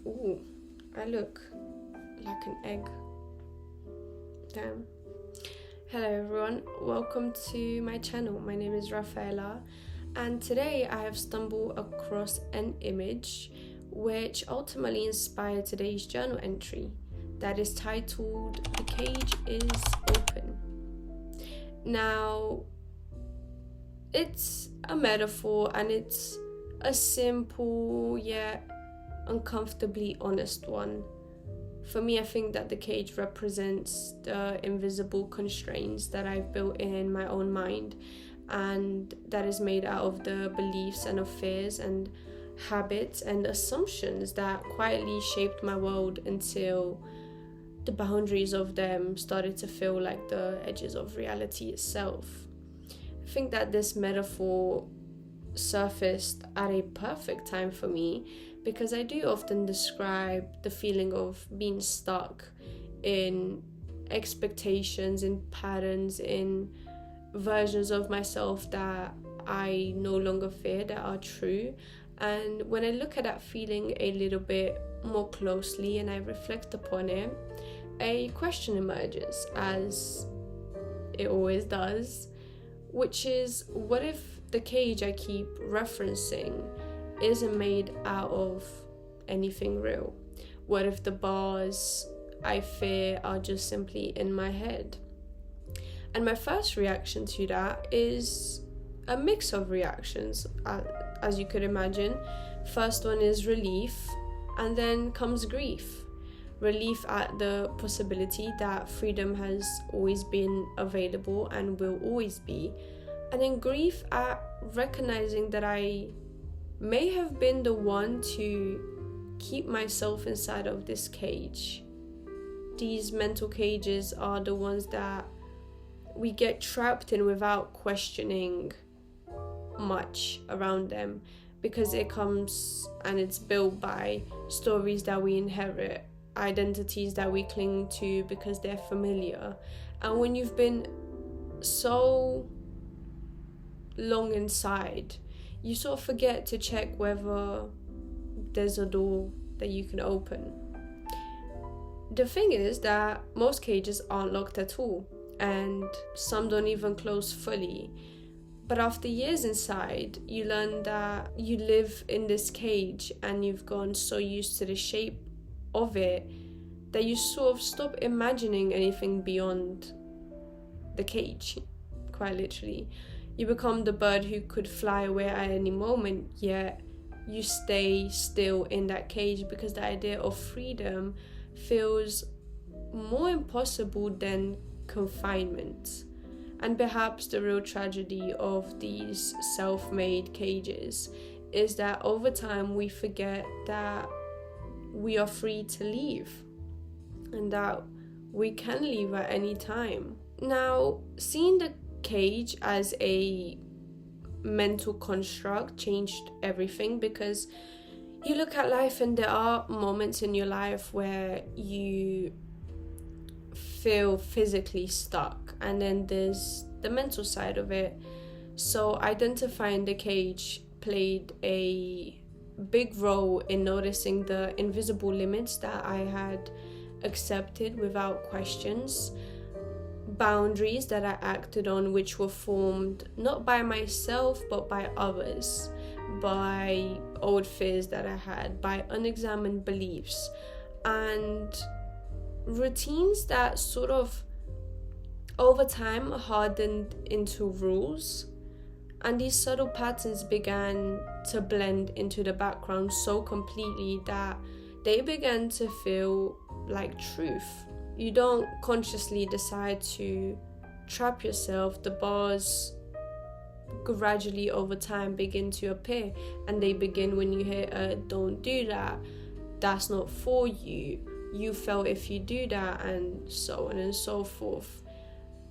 Ooh, I look like an egg. Damn. Hello everyone, welcome to my channel. My name is Rafaela, and today I have stumbled across an image which ultimately inspired today's journal entry that is titled "The Cage is Open." Now, it's a metaphor and it's a simple yet uncomfortably honest one. For me, I think that the cage represents the invisible constraints that I've built in my own mind, and that is made out of the beliefs and of fears and habits and assumptions that quietly shaped my world until the boundaries of them started to feel like the edges of reality itself. I think that this metaphor surfaced at a perfect time for me because I do often describe the feeling of being stuck in expectations, in patterns, in versions of myself that I no longer fear that are true. And when I look at that feeling a little bit more closely and I reflect upon it, a question emerges, as it always does, which is, what if the cage I keep referencing isn't made out of anything real? What if the bars I fear are just simply in my head? And my first reaction to that is a mix of reactions, as you could imagine. First one is relief, and then comes grief. Relief at the possibility that freedom has always been available and will always be, and then grief at recognizing that I may have been the one to keep myself inside of this cage. These mental cages are the ones that we get trapped in without questioning much around them, because it comes and it's built by stories that we inherit, identities that we cling to because they're familiar. And when you've been so long inside, you sort of forget to check whether there's a door that you can open. The thing is that most cages aren't locked at all, and some don't even close fully. But after years inside, you learn that you live in this cage and you've gone so used to the shape of it that you sort of stop imagining anything beyond the cage, quite literally. You become the bird who could fly away at any moment, yet you stay still in that cage because the idea of freedom feels more impossible than confinement. And perhaps the real tragedy of these self-made cages is that over time we forget that we are free to leave and that we can leave at any time. Now, seeing the cage as a mental construct changed everything, because you look at life and there are moments in your life where you feel physically stuck, and then there's the mental side of it. So identifying the cage played a big role in noticing the invisible limits that I had accepted without questions, boundaries that I acted on which were formed not by myself but by others, by old fears that I had, by unexamined beliefs, and routines that sort of over time hardened into rules. And these subtle patterns began to blend into the background so completely that they began to feel like truth. You don't consciously decide to trap yourself. The bars gradually over time begin to appear, and they begin when you hear don't do that, that's not for you, you fail if you do that, and so on and so forth.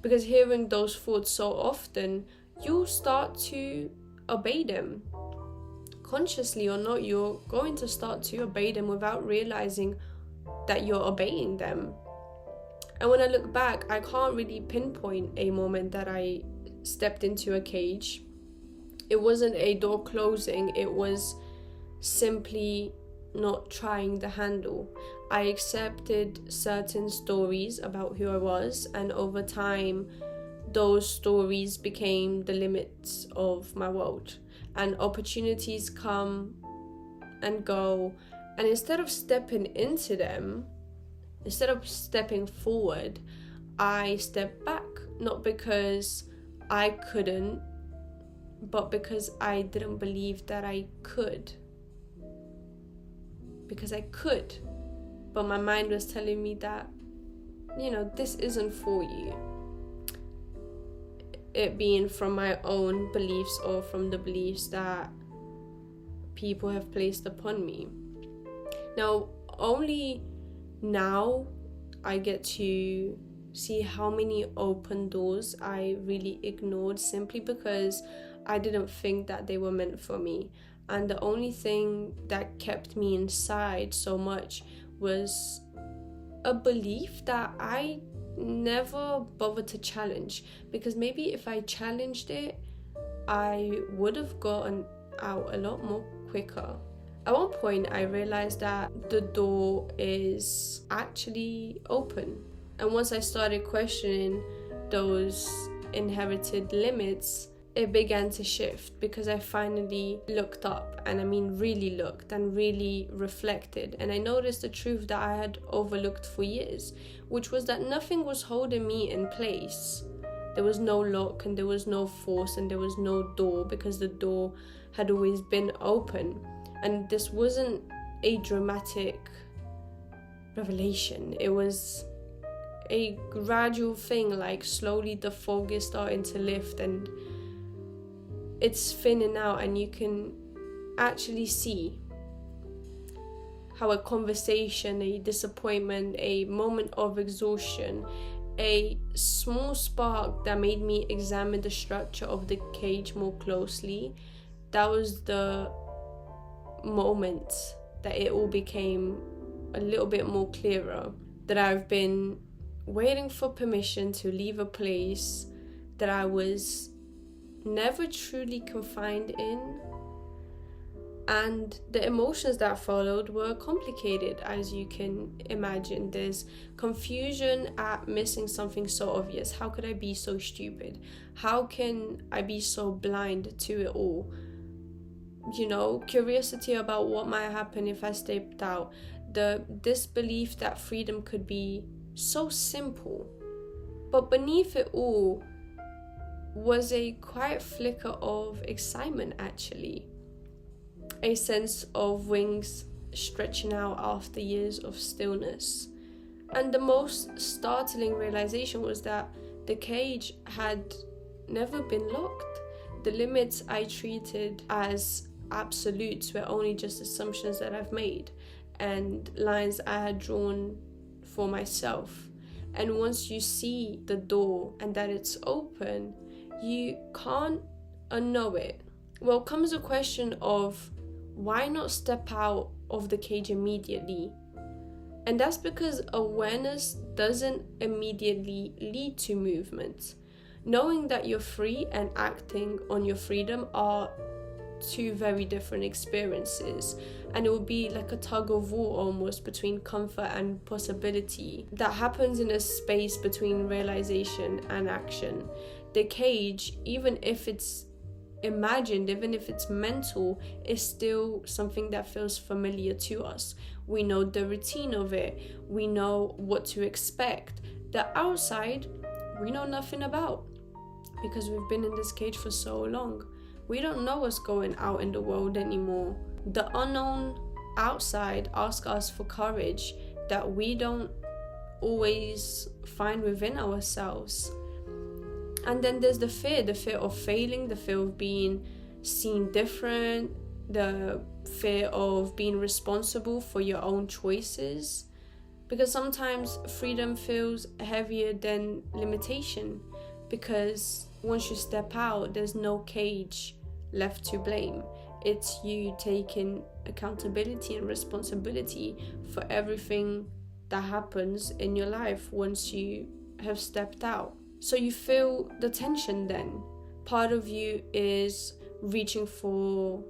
Because hearing those thoughts so often, you start to obey them. Consciously or not, you're going to start to obey them without realizing that you're obeying them. And when I look back, I can't really pinpoint a moment that I stepped into a cage. It wasn't a door closing, it was simply not trying the handle. I accepted certain stories about who I was, and over time, those stories became the limits of my world. And opportunities come and go, and instead of stepping into them, instead of stepping forward, I stepped back. Not because I couldn't, but because I didn't believe that I could. Because I could, but my mind was telling me that, this isn't for you. It being from my own beliefs or from the beliefs that people have placed upon me. Now, only now I get to see how many open doors I really ignored simply because I didn't think that they were meant for me. And the only thing that kept me inside so much was a belief that I never bothered to challenge, because maybe if I challenged it, I would have gotten out a lot more quicker. At one point, I realized that the door is actually open. And once I started questioning those inherited limits, it began to shift, because I finally looked up, and I mean really looked and really reflected, and I noticed the truth that I had overlooked for years, which was that nothing was holding me in place. There was no lock, and there was no force, and there was no door, because the door had always been open. And this wasn't a dramatic revelation. It was a gradual thing, like slowly the fog is starting to lift and it's thinning out, and you can actually see how a conversation, a disappointment, a moment of exhaustion, a small spark that made me examine the structure of the cage more closely, that was the moment that it all became a little bit more clearer, that I've been waiting for permission to leave a place that I was never truly confined in. And the emotions that followed were complicated, as you can imagine. There's confusion at missing something so obvious. How could I be so stupid? How can I be so blind to it all? Curiosity about what might happen if I stepped out. The disbelief that freedom could be so simple. But beneath it all was a quiet flicker of excitement, actually. A sense of wings stretching out after years of stillness. And the most startling realization was that the cage had never been locked. The limits I treated as absolutes were only just assumptions that I've made and lines I had drawn for myself. And once you see the door and that it's open, you can't unknow it. Well, comes a question of why not step out of the cage immediately? And that's because awareness doesn't immediately lead to movement. Knowing that you're free and acting on your freedom are two very different experiences, and it will be like a tug of war almost between comfort and possibility that happens in a space between realization and action. The cage, even if it's imagined, even if it's mental, is still something that feels familiar to us. We know the routine of it, we know what to expect. The outside, we know nothing about, because we've been in this cage for so long. We don't know what's going out in the world anymore. The unknown outside asks us for courage that we don't always find within ourselves. And then there's the fear of failing, the fear of being seen different, the fear of being responsible for your own choices. Because sometimes freedom feels heavier than limitation, because once you step out, there's no cage left to blame. It's you taking accountability and responsibility for everything that happens in your life once you have stepped out. So you feel the tension then. Part of you is reaching for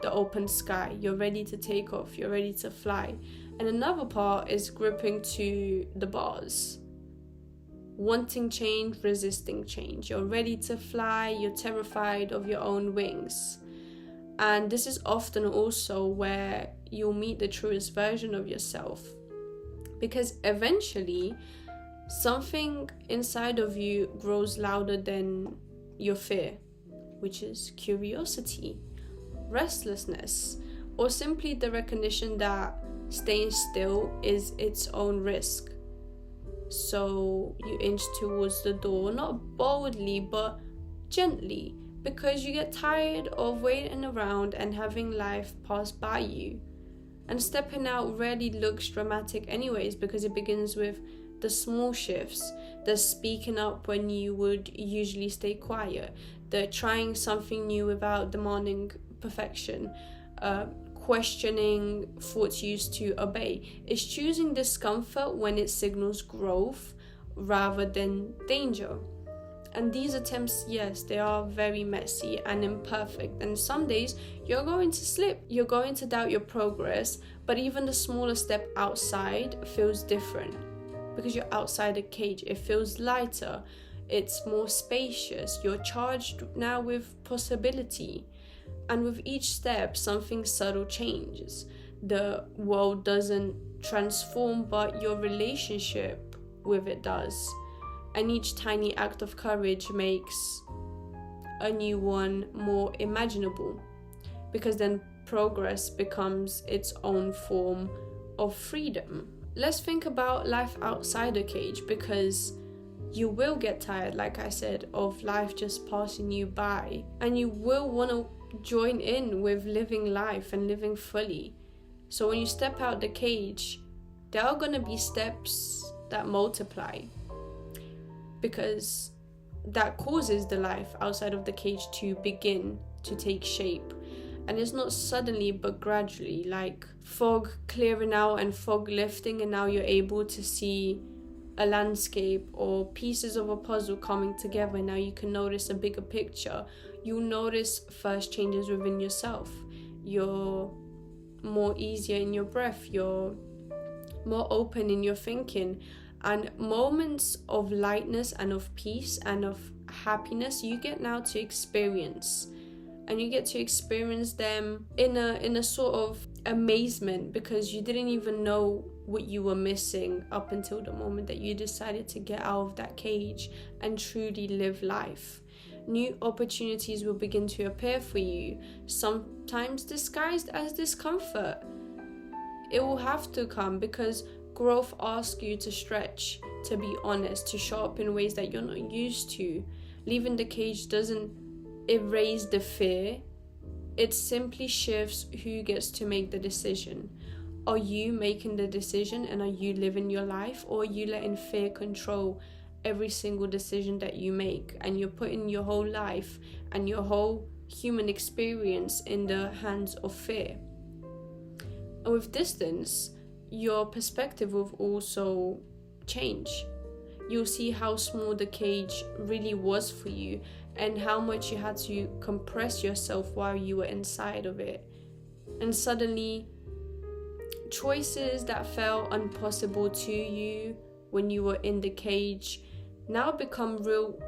the open sky. You're ready to take off. You're ready to fly. And another part is gripping to the bars. Wanting change, resisting change. You're ready to fly. You're terrified of your own wings. And this is often also where you'll meet the truest version of yourself. Because eventually, something inside of you grows louder than your fear, which is curiosity, restlessness, or simply the recognition that staying still is its own risk. So you inch towards the door, not boldly, but gently, because you get tired of waiting around and having life pass by you. And stepping out rarely looks dramatic anyways, because it begins with the small shifts, the speaking up when you would usually stay quiet, the trying something new without demanding perfection, questioning thoughts used to obey. It's choosing discomfort when it signals growth rather than danger. And these attempts, yes, they are very messy and imperfect. And some days you're going to slip, you're going to doubt your progress, but even the smallest step outside feels different. Because you're outside a cage, it feels lighter, it's more spacious, you're charged now with possibility. And with each step, something subtle changes. The world doesn't transform, but your relationship with it does. And each tiny act of courage makes a new one more imaginable. Because then progress becomes its own form of freedom. Let's think about life outside a cage, because you will get tired, like I said, of life just passing you by. And you will want to join in with living life and living fully. So when you step out the cage, there are going to be steps that multiply, because that causes the life outside of the cage to begin to take shape. And it's not suddenly but gradually, like fog clearing out and fog lifting, and now you're able to see a landscape or pieces of a puzzle coming together. Now you can notice a bigger picture. You'll notice first changes within yourself. You're more easier in your breath. You're more open in your thinking. And moments of lightness and of peace and of happiness you get now to experience. And you get to experience them in a sort of amazement, because you didn't even know what you were missing up until the moment that you decided to get out of that cage and truly live life. New opportunities will begin to appear for you, sometimes disguised as discomfort. It will have to come, because growth asks you to stretch, to be honest, to show up in ways that you're not used to. Leaving the cage doesn't erase the fear, it simply shifts who gets to make the decision. Are you making the decision, and are you living your life, or are you letting fear control every single decision that you make, and you're putting your whole life and your whole human experience in the hands of fear? And with distance, your perspective will also change. You'll see how small the cage really was for you, and how much you had to compress yourself while you were inside of it. And suddenly, choices that felt impossible to you when you were in the cage now become real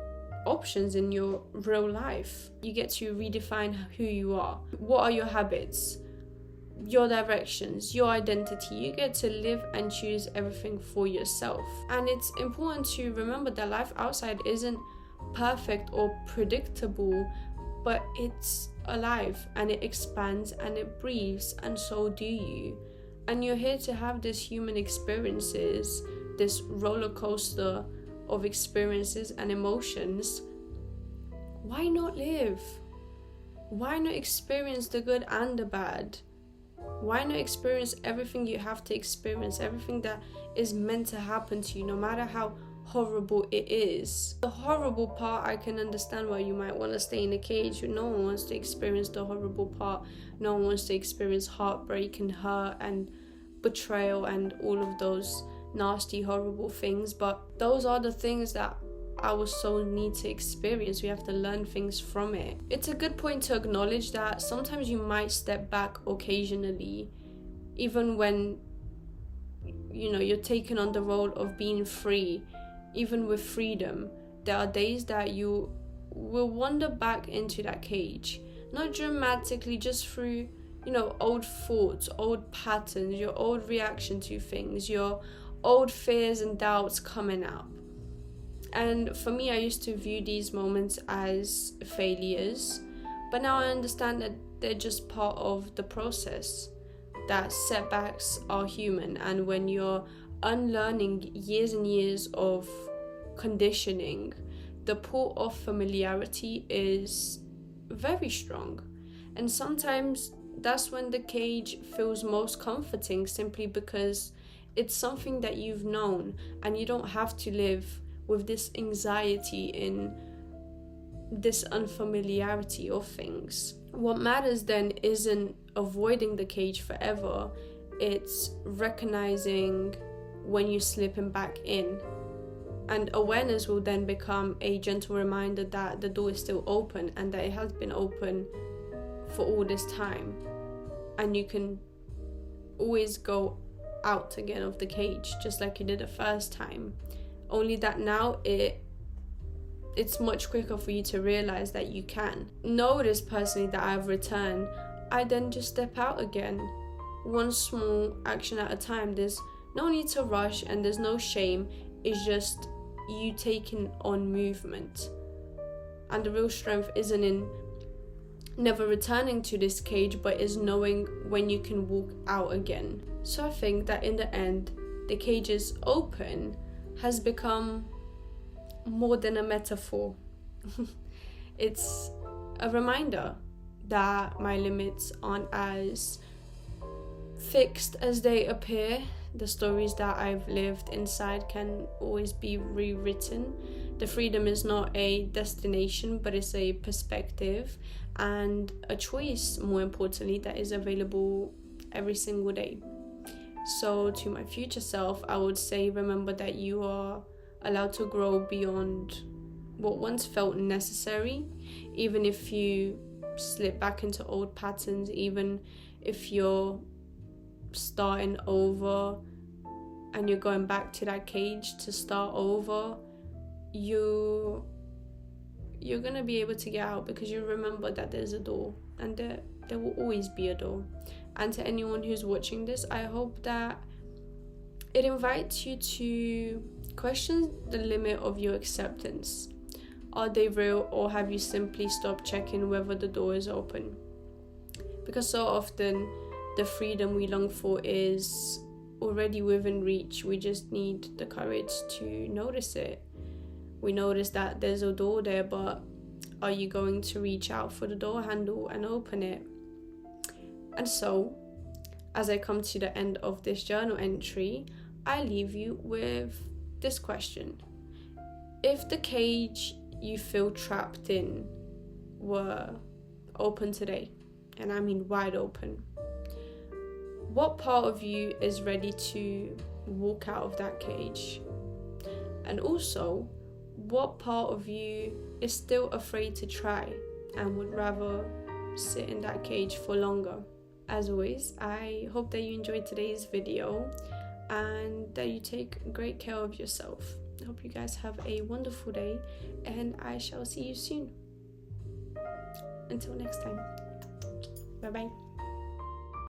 options in your real life. You get to redefine who you are. What are your habits? Your directions, your identity. You get to live and choose everything for yourself. And it's important to remember that life outside isn't perfect or predictable, but it's alive and it expands and it breathes, and so do you. And you're here to have this human experiences, this roller coaster of experiences and emotions. Why not live? Why not experience the good and the bad? Why not experience everything you have to experience, everything that is meant to happen to you, no matter how horrible it is? The horrible part, I can understand why you might want to stay in a cage. No one wants to experience the horrible part. No one wants to experience heartbreak and hurt and betrayal and all of those nasty, horrible things. But those are the things that our souls need to experience. We have to learn things from it. It's a good point to acknowledge that sometimes you might step back occasionally, even when you're taking on the role of being free. Even with freedom, there are days that you will wander back into that cage, not dramatically, just through old thoughts, old patterns, your old reaction to things, your old fears and doubts coming up. And for me, I used to view these moments as failures, but now I understand that they're just part of the process, that setbacks are human. And when you're unlearning years and years of conditioning, the pull of familiarity is very strong. And sometimes that's when the cage feels most comforting, simply because it's something that you've known, and you don't have to live with this anxiety in this unfamiliarity of things. What matters then isn't avoiding the cage forever, it's recognizing when you're slipping back in. And awareness will then become a gentle reminder that the door is still open, and that it has been open for all this time. And you can always go out again of the cage, just like you did the first time. Only that now it's much quicker for you to realize that you can. Notice personally that I've returned. I then just step out again, one small action at a time. There's no need to rush, and there's no shame. It's just you taking on movement. And the real strength isn't in never returning to this cage, but is knowing when you can walk out again. So I think that in the end, the cage's open has become more than a metaphor. It's a reminder that my limits aren't as fixed as they appear. The stories that I've lived inside can always be rewritten. The freedom is not a destination, but it's a perspective and a choice, more importantly, that is available every single day. So to my future self, I would say, remember that you are allowed to grow beyond what once felt necessary, even if you slip back into old patterns, even if you're starting over and you're going back to that cage to start over, you're gonna be able to get out, because you remember that there's a door, and there will always be a door. And to anyone who's watching this, I hope that it invites you to question the limit of your acceptance. Are they real, or have you simply stopped checking whether the door is open? Because so often the freedom we long for is already within reach. We just need the courage to notice it. We notice that there's a door there, but are you going to reach out for the door handle and open it? And so, as I come to the end of this journal entry, I leave you with this question. If the cage you feel trapped in were open today, and I mean wide open, what part of you is ready to walk out of that cage? And also, what part of you is still afraid to try and would rather sit in that cage for longer? As always, I hope that you enjoyed today's video and that you take great care of yourself. I hope you guys have a wonderful day, and I shall see you soon. Until next time. Bye bye.